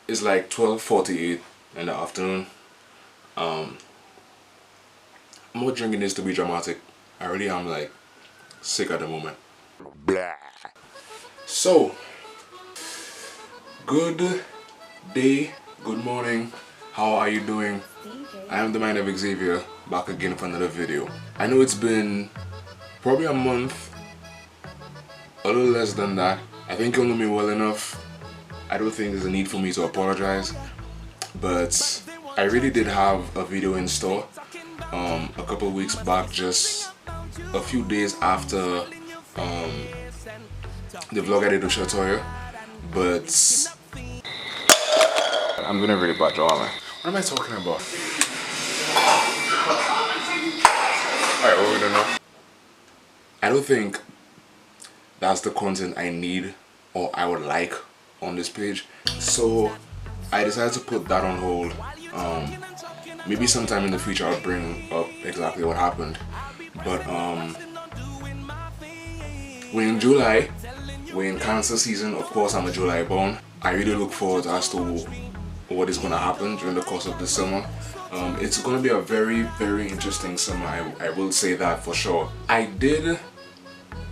It's like 12:48 in the afternoon. I'm not drinking this to be dramatic. I really am like sick at the moment. Blah. So, good day, good morning. How are you doing? I am the mind of Xavier, back again for another video. I know it's been probably a month, a little less than that. I think you know me well enough. I don't think there's a need for me to apologize, but I really did have a video in store a couple of weeks back, just a few days after the vlog I did with Shatoya. But I'm doing a really bad job, man. What am I talking about? Alright, what we gonna know? I don't think that's the content I need or I would like on this page, so I decided to put that on hold. Maybe sometime in the future I'll bring up exactly what happened, but we're in July, we're in Cancer season. Of course, I'm a July born. I really look forward as to what is going to happen during the course of the summer. It's going to be a very, very interesting summer, I will say that for sure. I did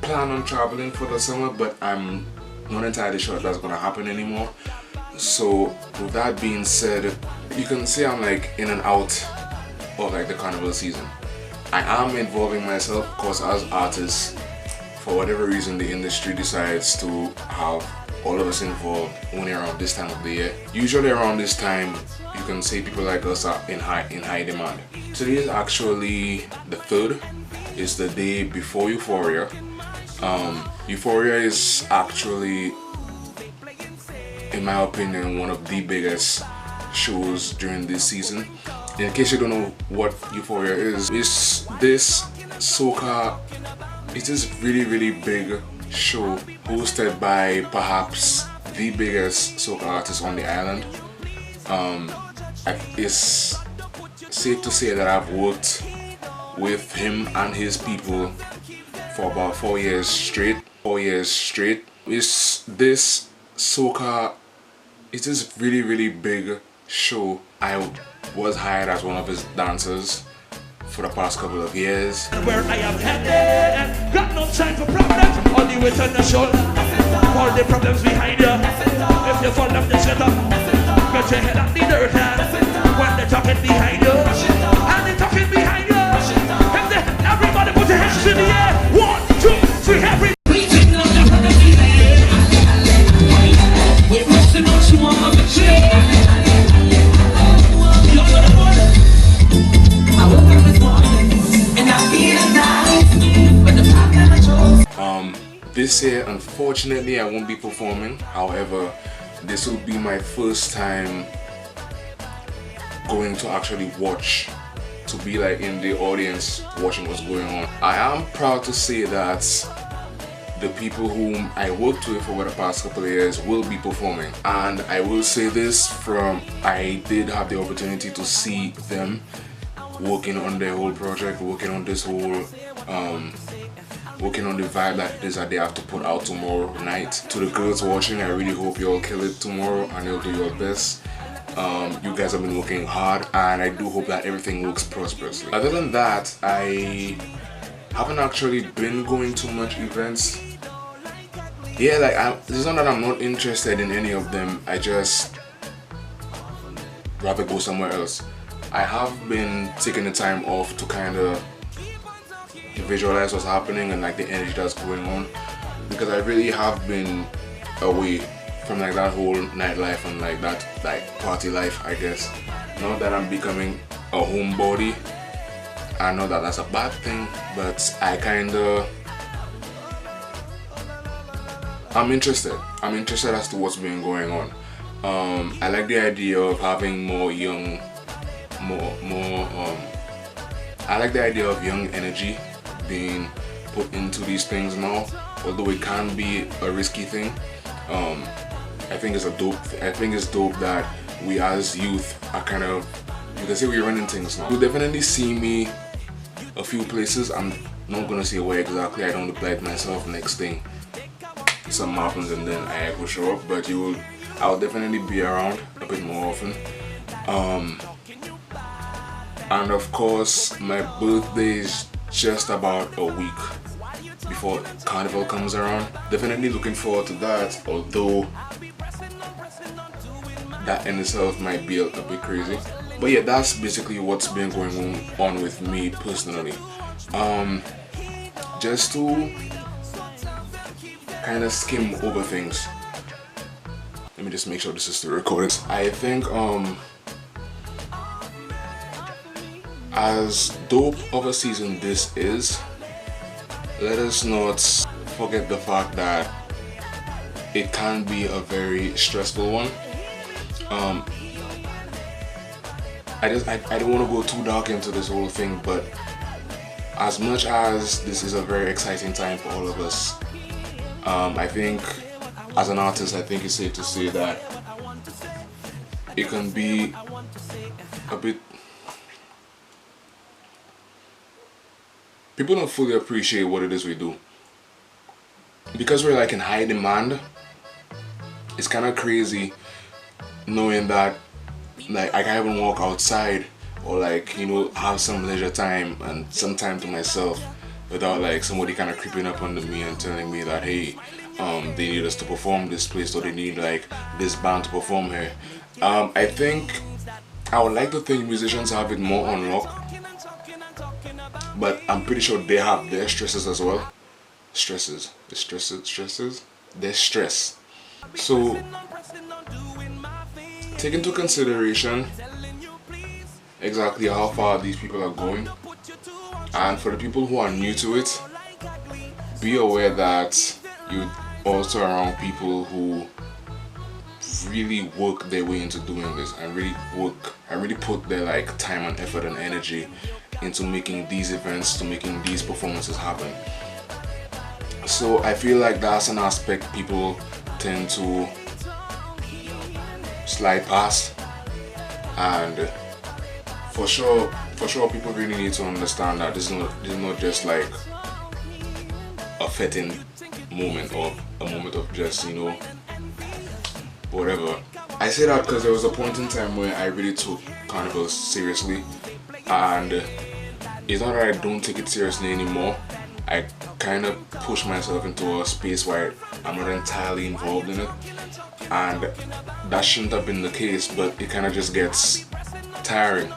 plan on traveling for the summer, but I'm not entirely sure if that's going to happen anymore. So with that being said, you can say I'm like in and out of like the carnival season. I am involving myself, of course, as artists. For whatever reason, the industry decides to have all of us involved only around this time of the year. Usually around this time, you can say people like us are in high demand. Today is actually the 3rd. It's the day before Euphoria. Euphoria is actually, in my opinion, one of the biggest shows during this season. In case you don't know what Euphoria is, it's this soca, it is really big show hosted by perhaps the biggest soca artist on the island. It's safe to say that I've worked with him and his people for about 4 years straight. 4 years straight. It's this soca, it is really big show. I was hired as one of his dancers for the past couple of years. Where I am headed, got no time for problems, all the weight on the shoulder, all the problems behind you. If you fall off the setup, get your head up the dirt, when they're talking behind you, and they're talking behind you, everybody put your hands in the air, 1, 2, 3, everybody. This year, unfortunately, I won't be performing. However, this will be my first time going to actually watch, to be like in the audience watching what's going on. I am proud to say that the people whom I worked with over the past couple of years will be performing, and I will say this from, I did have the opportunity to see them working on their whole project, working on this whole working on the vibe that it is that they have to put out tomorrow night. To the girls watching, I really hope you all kill it tomorrow and you'll do your best. You guys have been working hard, and I do hope that everything works prosperously. Other than that, I haven't actually been going to much events. Yeah, like it's not that I'm not interested in any of them, I just rather go somewhere else. I have been taking the time off to kind of visualize what's happening and like the energy that's going on, because I really have been away from like that whole nightlife and like that like party life, I guess. Not that I'm becoming a homebody, I know that that's a bad thing, but I'm interested as to what's been going on. I like the idea of having more young I like the idea of young energy being put into these things now, although it can be a risky thing. I think it's dope that we as youth are kind of, you can say we're running things now. You'll definitely see me a few places. I'm not gonna say where exactly, I don't apply it myself. Next thing something happens and then I will show up, but you will I'll definitely be around a bit more often. And of course, my birthday is just about a week before Carnival comes around. Definitely looking forward to that, although that in itself might be a bit crazy. But yeah, that's basically what's been going on with me personally. Just to kind of skim over things. Let me just make sure this is still recording. I think as dope of a season this is, let us not forget the fact that it can be a very stressful one. I don't want to go too dark into this whole thing, but as much as this is a very exciting time for all of us, I think as an artist, I think it's safe to say that it can be a bit... People don't fully appreciate what it is we do. Because we're like in high demand, it's kind of crazy knowing that like I can't even walk outside or like, you know, have some leisure time and some time to myself without like somebody kind of creeping up under me and telling me that, hey, they need us to perform this place, or they need like this band to perform here. I think I would like to think musicians have it more on lock, but I'm pretty sure they have their stresses as well. Stresses. Their stress. So take into consideration exactly how far these people are going, and for the people who are new to it, be aware that you're also around people who really work their way into doing this and really put their like time and effort and energy into making these events, to making these performances happen. So I feel like that's an aspect people tend to slide past, and for sure people really need to understand that this is not just like a fitting moment or a moment of just, you know, whatever. I say that because there was a point in time where I really took Carnival seriously, and it's not that I don't take it seriously anymore. I kind of push myself into a space where I'm not entirely involved in it, and that shouldn't have been the case, but it kind of just gets tiring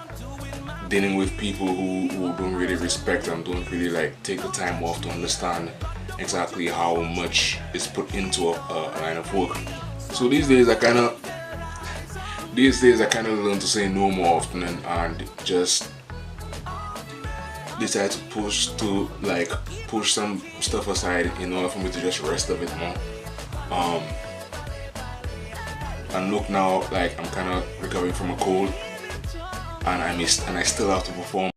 dealing with people who don't really respect and don't really like take the time off to understand exactly how much is put into a line of work. So these days I kind of learn to say no more often and just decide to push some stuff aside in order for me to just rest a bit more. And look now, like I'm kind of recovering from a cold, and I still have to perform.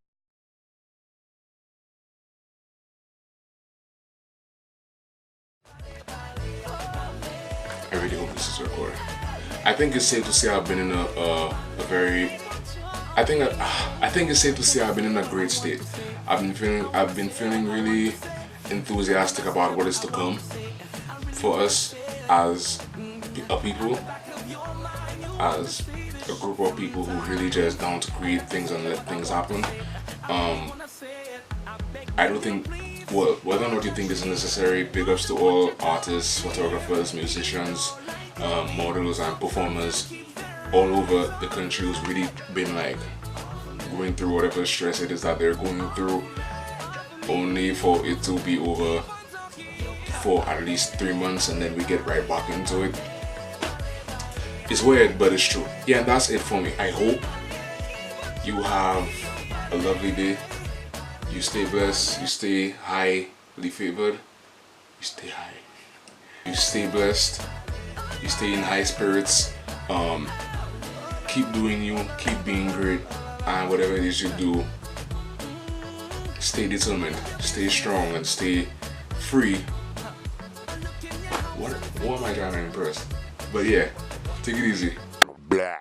I really hope this is recorded. I think it's safe to say I've been in I think it's safe to say I've been in a great state. I've been feeling really enthusiastic about what is to come for us as a people, as a group of people who really just down to create things and let things happen. I don't think, well, whether or not you think this is necessary, big ups to all artists, photographers, musicians, models and performers all over the country who's really been like going through whatever stress it is that they're going through, only for it to be over for at least 3 months and then we get right back into it. It's weird, but it's true. Yeah, and that's it for me. I hope you have a lovely day. You stay blessed. You stay highly favored. You stay high. You stay blessed. You stay in high spirits. Keep doing you. Keep being great. And whatever it is you do, stay determined. Stay strong and stay free. What am I trying to impress? But yeah, take it easy. Blah.